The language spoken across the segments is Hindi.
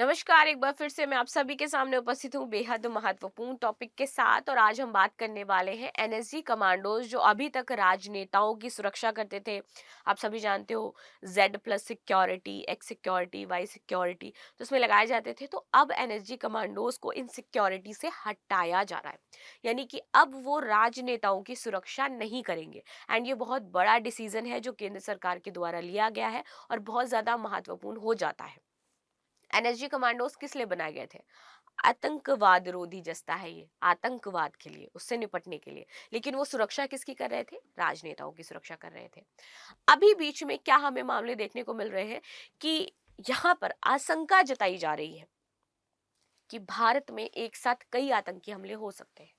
नमस्कार, एक बार फिर से मैं आप सभी के सामने उपस्थित हूँ बेहद महत्वपूर्ण टॉपिक के साथ। और आज हम बात करने वाले हैं एनएसजी कमांडोज जो अभी तक राजनेताओं की सुरक्षा करते थे। आप सभी जानते हो, Z plus security, X security, Y security तो उसमें लगाए जाते थे। तो अब एनएसजी कमांडोज को इन सिक्योरिटी से हटाया जा रहा है, यानी कि अब वो राजनेताओं की सुरक्षा नहीं करेंगे। एंड ये बहुत बड़ा डिसीजन है जो केंद्र सरकार के द्वारा लिया गया है और बहुत ज्यादा महत्वपूर्ण हो जाता है। एनएसजी कमांडोज किस लिए बनाए गए थे? आतंकवाद रोधी जस्ता है ये, आतंकवाद के लिए, उससे निपटने के लिए। लेकिन वो सुरक्षा किसकी कर रहे थे? राजनेताओं की सुरक्षा कर रहे थे। अभी बीच में क्या हमें मामले देखने को मिल रहे हैं कि यहाँ पर आशंका जताई जा रही है कि भारत में एक साथ कई आतंकी हमले हो सकते हैं।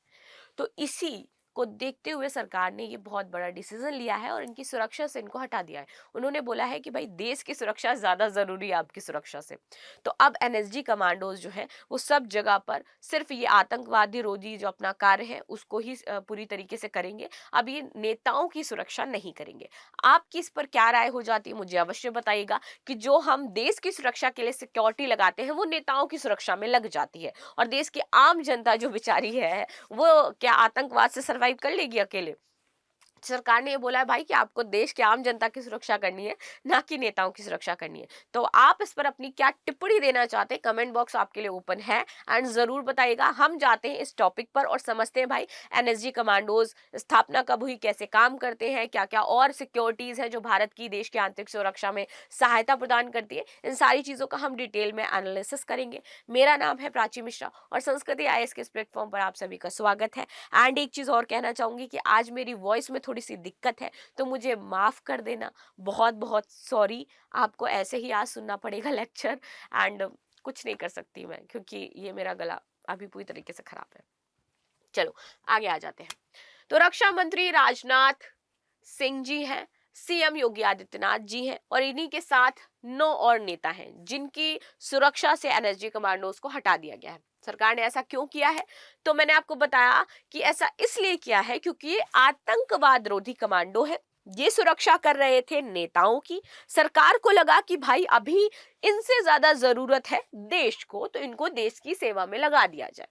तो इसी को देखते हुए सरकार ने ये बहुत बड़ा डिसीजन लिया है और इनकी सुरक्षा से इनको हटा दिया है। उन्होंने बोला है कि भाई देश की सुरक्षा ज्यादा जरूरी है आपकी सुरक्षा से। तो अब एनएसजी कमांडोज जो है वो सब जगह पर सिर्फ ये आतंकवादी रोधी जो अपना कार्य है उसको ही पूरी तरीके से करेंगे। अब ये नेताओं की सुरक्षा नहीं करेंगे। आपकी इस पर क्या राय हो जाती है मुझे अवश्य बताइएगा कि जो हम देश की सुरक्षा के लिए सिक्योरिटी लगाते हैं वो नेताओं की सुरक्षा में लग जाती है, और देश की आम जनता जो बेचारी है वो क्या आतंकवाद से सरवाइव कर लेगी अकेले? सरकार ने ये बोला है भाई कि आपको देश की आम जनता की सुरक्षा करनी है, ना कि नेताओं की सुरक्षा करनी है। तो आप इस पर अपनी क्या टिप्पणी देना चाहते हैं? कमेंट बॉक्स आपके लिए ओपन है एंड जरूर बताइएगा। हम जाते हैं इस टॉपिक पर और समझते हैं भाई एनएसजी कमांडोज स्थापना कब हुई, कैसे काम करते हैं, क्या क्या और सिक्योरिटीज है जो भारत की देश की आंतरिक सुरक्षा में सहायता प्रदान करती है। इन सारी चीजों का हम डिटेल में एनालिसिस करेंगे। मेरा नाम है प्राची मिश्रा और संस्कृति आईएएस के इस प्लेटफॉर्म पर आप सभी का स्वागत है। एंड एक चीज और कहना चाहूंगी कि आज मेरी वॉइस में थोड़ी सी दिक्कत है, तो मुझे माफ कर देना। बहुत बहुत सॉरी। आपको ऐसे ही आज सुनना पड़ेगा लेक्चर। एंड कुछ नहीं कर सकती मैं, क्योंकि ये मेरा गला अभी पूरी तरीके से खराब है। चलो आगे आ जाते हैं। तो रक्षा मंत्री राजनाथ सिंह जी हैं, सीएम योगी आदित्यनाथ जी हैं और इन्हीं के साथ 9 और नेता हैं जिनकी सुरक्षा से एनएसजी कमांडोज को हटा दिया गया है। सरकार ने ऐसा क्यों किया है? तो मैंने आपको बताया कि ऐसा इसलिए किया है क्योंकि ये आतंकवाद रोधी कमांडो है। ये सुरक्षा कर रहे थे नेताओं की। सरकार को लगा कि भाई अभी इनसे ज्यादा जरूरत है देश को, तो इनको देश की सेवा में लगा दिया जाए।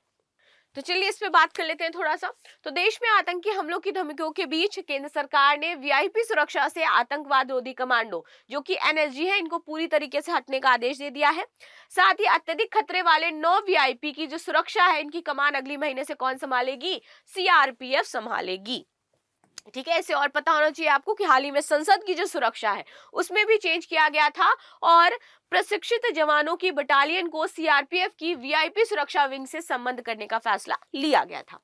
तो चलिए इस पे बात कर लेते हैं थोड़ा सा। तो देश में आतंकी हमलों की धमकियों के बीच केंद्र सरकार ने वीआईपी सुरक्षा से आतंकवाद रोधी कमांडो जो कि एनएसजी है इनको पूरी तरीके से हटने का आदेश दे दिया है। साथ ही अत्यधिक खतरे वाले 9 वीआईपी की जो सुरक्षा है इनकी कमान अगली महीने से कौन संभालेगी? सीआरपीएफ संभालेगी। ठीक है, इसे और पता होना चाहिए आपको कि हाल ही में संसद की जो सुरक्षा है उसमें भी चेंज किया गया था और प्रशिक्षित जवानों की बटालियन को सीआरपीएफ की वीआईपी सुरक्षा विंग से संबंध करने का फैसला लिया गया था।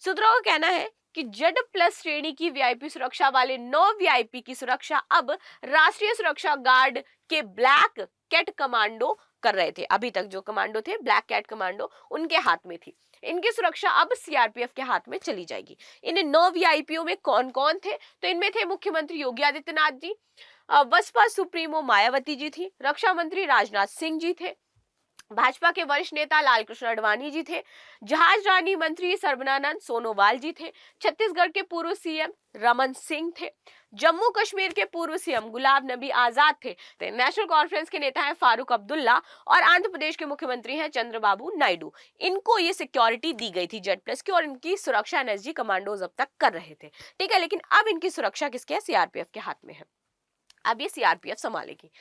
सूत्रों का कहना है कि जेड प्लस श्रेणी की वीआईपी सुरक्षा वाले 9 वीआईपी की सुरक्षा अब राष्ट्रीय सुरक्षा गार्ड के ब्लैक कैट कमांडो कर रहे थे। अभी तक जो कमांडो थे ब्लैक कैट कमांडो उनके हाथ में थी। इनकी सुरक्षा अब सीआरपीएफ के हाथ में चली जाएगी। इन 9 वीआईपीओ में कौन कौन थे? तो इनमें थे मुख्यमंत्री योगी आदित्यनाथ जी, बसपा सुप्रीमो मायावती जी थी, रक्षा मंत्री राजनाथ सिंह जी थे, भाजपा के वरिष्ठ नेता लालकृष्ण आडवाणी जी थे, जहाज रानी मंत्री सर्बानंद सोनोवाल जी थे, छत्तीसगढ़ के पूर्व सीएम रमन सिंह थे, जम्मू कश्मीर के पूर्व सीएम गुलाब नबी आजाद थे, नेशनल कॉन्फ्रेंस के नेता हैं फारूक अब्दुल्ला और आंध्र प्रदेश के मुख्यमंत्री हैं चंद्रबाबू नायडू। इनको ये सिक्योरिटी दी गई थी जेड प्लस की और इनकी सुरक्षा एनएसजी कमांडोज अब तक कर रहे थे। ठीक है, लेकिन अब इनकी सुरक्षा किसके है? सीआरपीएफ के हाथ में है। अब ये सीआरपीएफ संभालेगी।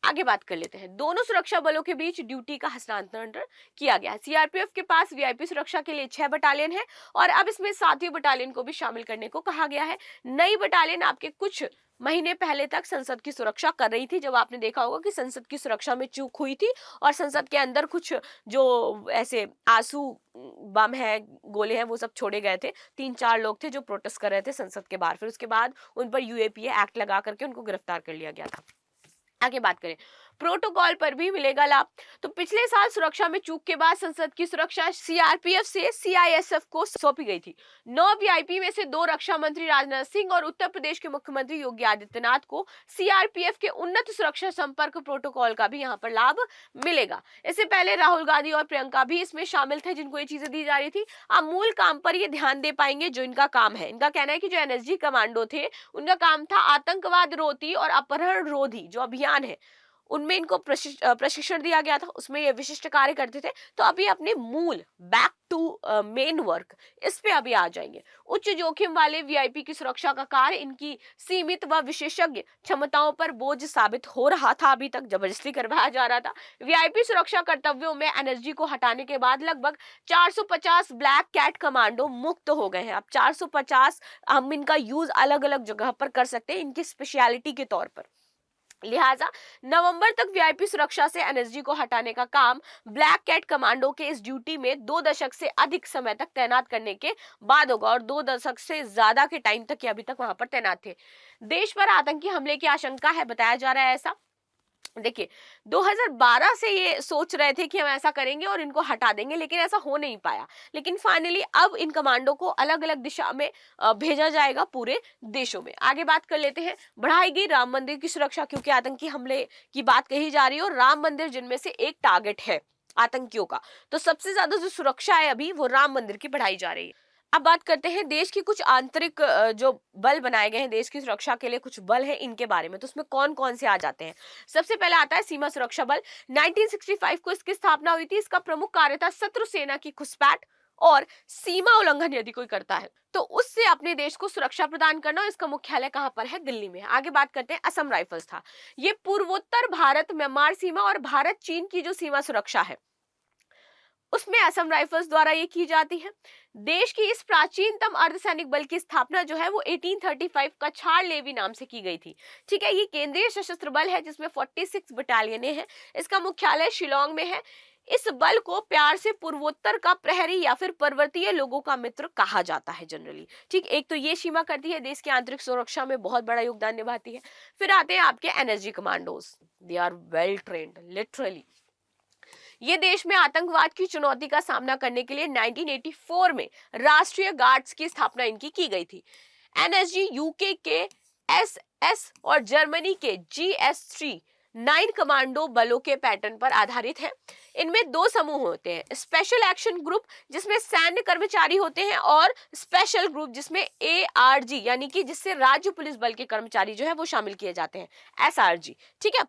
आगे बात कर लेते हैं। दोनों सुरक्षा बलों के बीच ड्यूटी का हस्तांतरण किया गया है। सीआरपीएफ के पास वीआईपी सुरक्षा के लिए 6 बटालियन है और अब इसमें 7वीं बटालियन को भी शामिल करने को कहा गया है। नई बटालियन आपके कुछ महीने पहले तक संसद की सुरक्षा कर रही थी, जब आपने देखा होगा कि संसद की सुरक्षा में चूक हुई थी और संसद के अंदर कुछ जो ऐसे आंसू बम है, गोले हैं, वो सब छोड़े गए थे। 3-4 लोग थे जो प्रोटेस्ट कर रहे थे संसद के बाहर। फिर उसके बाद उन पर यूएपीए एक्ट लगा करके उनको गिरफ्तार कर लिया गया था। आगे बात करें, प्रोटोकॉल पर भी मिलेगा लाभ। तो पिछले साल सुरक्षा में चूक के बाद संसद की सुरक्षा सीआरपीएफ से सीआईएसएफ को सौंपी गई थी। 9 वीआईपी में से 2 रक्षा मंत्री राजनाथ सिंह और उत्तर प्रदेश के मुख्यमंत्री योगी आदित्यनाथ को सीआरपीएफ के उन्नत सुरक्षा संपर्क प्रोटोकॉल का भी यहाँ पर लाभ मिलेगा। इससे पहले राहुल गांधी और प्रियंका भी इसमें शामिल थे जिनको ये चीजें दी जा रही थी। अब मूल काम पर ये ध्यान दे पाएंगे जो इनका काम है। इनका कहना है कि जो एनएसजी कमांडो थे उनका काम था आतंकवाद रोधी और अपहरण रोधी जो अभियान है उनमें इनको प्रशिक्षण दिया गया था, उसमें ये विशिष्ट कार्य करते थे। तो अभी अपने मूल बैक टू मेन वर्क, इस पे अभी आ जाएंगे। उच्च जोखिम वाले वीआईपी की सुरक्षा का कार्य इनकी सीमित व विशेषज्ञ क्षमताओं पर बोझ साबित हो रहा था, अभी तक जबरदस्ती करवाया जा रहा था। वीआईपी सुरक्षा कर्तव्यों में एनएसजी को हटाने के बाद लगभग 450 ब्लैक कैट कमांडो मुक्त हो गए हैं। अब 450 हम इनका यूज अलग अलग जगह पर कर सकते हैं इनकी स्पेशलिटी के तौर पर। लिहाजा नवंबर तक वीआईपी सुरक्षा से एनएसजी को हटाने का काम ब्लैक कैट कमांडो के इस ड्यूटी में 2 दशक से अधिक समय तक तैनात करने के बाद होगा, और 2 दशक से ज्यादा के टाइम तक ये अभी तक वहां पर तैनात थे। देश पर आतंकी हमले की आशंका है, बताया जा रहा है ऐसा। देखिए, 2012 से ये सोच रहे थे कि हम ऐसा करेंगे और इनको हटा देंगे, लेकिन ऐसा हो नहीं पाया। लेकिन फाइनली अब इन कमांडो को अलग अलग दिशा में भेजा जाएगा पूरे देशों में। आगे बात कर लेते हैं, बढ़ाई गई राम मंदिर की सुरक्षा, क्योंकि आतंकी हमले की बात कही जा रही है और राम मंदिर जिनमें से एक टारगेट है आतंकियों का। तो सबसे ज्यादा जो सुरक्षा है अभी वो राम मंदिर की बढ़ाई जा रही है। अब बात करते हैं देश की कुछ आंतरिक जो बल बनाए गए हैं देश की सुरक्षा के लिए, कुछ बल हैं इनके बारे में। तो उसमें कौन कौन से आ जाते हैं। सबसे पहले आता है सीमा सुरक्षा बल। 1965 को इसकी स्थापना हुई थी। इसका प्रमुख कार्य था शत्रु सेना की घुसपैठ और सीमा उल्लंघन यदि कोई करता है तो उससे अपने देश को सुरक्षा प्रदान करना। और इसका मुख्यालय कहां पर है, दिल्ली में। आगे बात करते हैं असम राइफल्स था। ये पूर्वोत्तर भारत म्यांमार सीमा और भारत चीन की जो सीमा सुरक्षा है उसमें असम राइफल्स द्वारा ये की जाती है। देश की इस प्राचीनतम अर्धसैनिक बल की स्थापना जो है वो 1835 कछाड़ लेवी नाम से की गई थी। ठीक है, ये केंद्रीय सशस्त्र बल है जिसमें 46 बटालियनें हैं। इसका मुख्यालय शिलोंग में है। इस बल को प्यार से पूर्वोत्तर का प्रहरी या फिर पर्वतीय लोगों का मित्र कहा जाता है जनरली। ठीक, एक तो ये सीमा करती है, देश की आंतरिक सुरक्षा में बहुत बड़ा योगदान निभाती है। फिर आते हैं आपके NSG commandos. They are well trained literally. ये देश में आतंकवाद की चुनौती का सामना करने के लिए 1984 में राष्ट्रीय गार्ड्स की स्थापना इनकी की गई थी। एनएसजी यूके के एसएस और जर्मनी के जीएस3 9 कमांडो बलों के पैटर्न पर आधारित है। इनमें 2 समूह होते हैं, स्पेशल एक्शन ग्रुप जिसमें सैन्य कर्मचारी होते हैं और स्पेशल ग्रुप जिसमें एआरजी यानी कि जिससे राज्य पुलिस बल के कर्मचारी जो है वो शामिल किए जाते हैं, एसआरजी। ठीक है,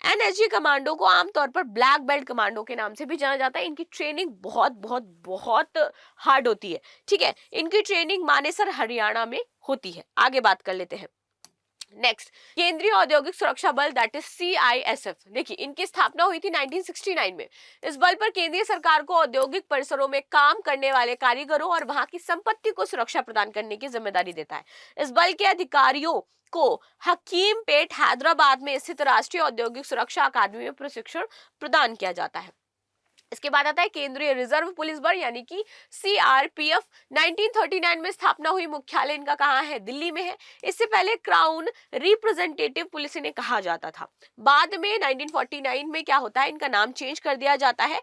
एनएसजी कमांडो को आमतौर पर ब्लैक बेल्ट कमांडो के नाम से भी जाना जाता है। इनकी ट्रेनिंग बहुत बहुत बहुत हार्ड होती है। ठीक है, इनकी ट्रेनिंग मानेसर हरियाणा में होती है। आगे बात कर लेते हैं। नेक्स्ट, केंद्रीय औद्योगिक सुरक्षा बल दैट इज सीआईएसएफ। देखिए, इनकी स्थापना हुई थी 1969 में। इस बल पर केंद्रीय सरकार को औद्योगिक परिसरों में काम करने वाले कारीगरों और वहां की संपत्ति को सुरक्षा प्रदान करने की जिम्मेदारी देता है। इस बल के अधिकारियों को हकीमपेट हैदराबाद में स्थित राष्ट्रीय औद्योगिक सुरक्षा अकादमी में प्रशिक्षण प्रदान किया जाता है। इसके बाद आता है केंद्रीय रिजर्व पुलिस बल यानी कि सीआरपीएफ। 1939 में स्थापना हुई, मुख्यालय इनका कहाँ है, दिल्ली में है। इससे पहले क्राउन रिप्रेजेंटेटिव पुलिस इन्हें कहा जाता था। बाद में 1949 में क्या होता है, इनका नाम चेंज कर दिया जाता है।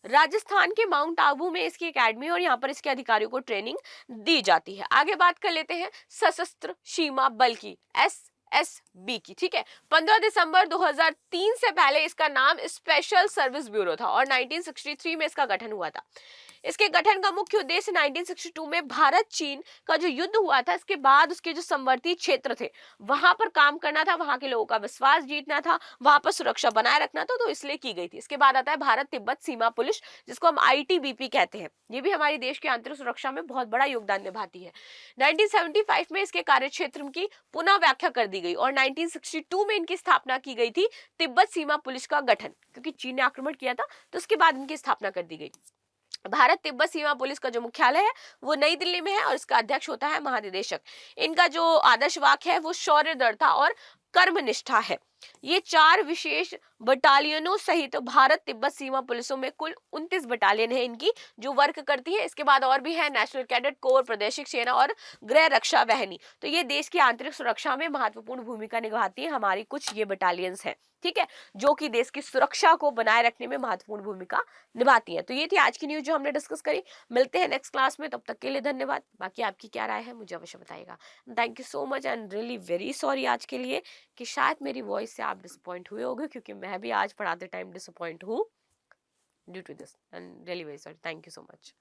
राजस्थान के माउंट आबू में इसकी एकेडमी और यहाँ पर इसके अधिकारियों को ट्रेनिंग दी जाती है। आगे बात कर लेते हैं सशस्त्र सीमा बल की, एसएसबी की। ठीक है, 15 दिसंबर 2003 से पहले इसका नाम स्पेशल सर्विस ब्यूरो था और 1963 में इसका गठन हुआ था। इसके गठन का मुख्य उद्देश्य 1962 में भारत चीन का जो युद्ध हुआ था इसके बाद उसके जो समवर्ती क्षेत्र थे वहां पर काम करना था, वहां के लोगों का विश्वास जीतना था, वहां पर सुरक्षा बनाए रखना था, तो इसलिए की गई थी। इसके बाद आता है भारत तिब्बत सीमा पुलिस जिसको हम आईटीबीपी कहते हैं। ये भी हमारे देश की आंतरिक सुरक्षा में बहुत बड़ा योगदान निभाती है। 1975 में इसके कार्यक्षेत्र की पुनः व्याख्या कर दी गई और 1962 में इनकी स्थापना की गई थी, तिब्बत सीमा पुलिस का गठन, क्योंकि चीन ने आक्रमण किया था तो उसके बाद इनकी स्थापना कर दी गई। भारत तिब्बत सीमा पुलिस का जो मुख्यालय है वो नई दिल्ली में है और इसका अध्यक्ष होता है महानिदेशक। इनका जो आदर्श वाक्य है वो शौर्य, दृढ़ता और कर्मनिष्ठा है। ये 4 विशेष बटालियनों सहित भारत तिब्बत सीमा पुलिसों में कुल 29 बटालियन है इनकी जो वर्क करती है। इसके बाद और भी है नेशनल कैडेट कोर, प्रादेशिक सेना और गृह रक्षा वाहिनी। तो ये देश की आंतरिक सुरक्षा में महत्वपूर्ण भूमिका निभाती है। हमारी कुछ ये बटालियंस हैं, ठीक है, जो कि देश की सुरक्षा को बनाए रखने में महत्वपूर्ण भूमिका निभाती है। तो ये थी आज की न्यूज जो हमने डिस्कस करी। मिलते हैं नेक्स्ट क्लास में, तब तक के लिए धन्यवाद। बाकी आपकी क्या राय है मुझे अवश्य बताइएगा। Thank you so much and really very sorry आज के लिए कि शायद मेरी वॉइस से आप डिसअपॉइंट हुए होंगे, क्योंकि मैं भी आज पढ़ाते टाइम डिसअपॉइंट हूँ due to this and really very sorry. Thank you so much.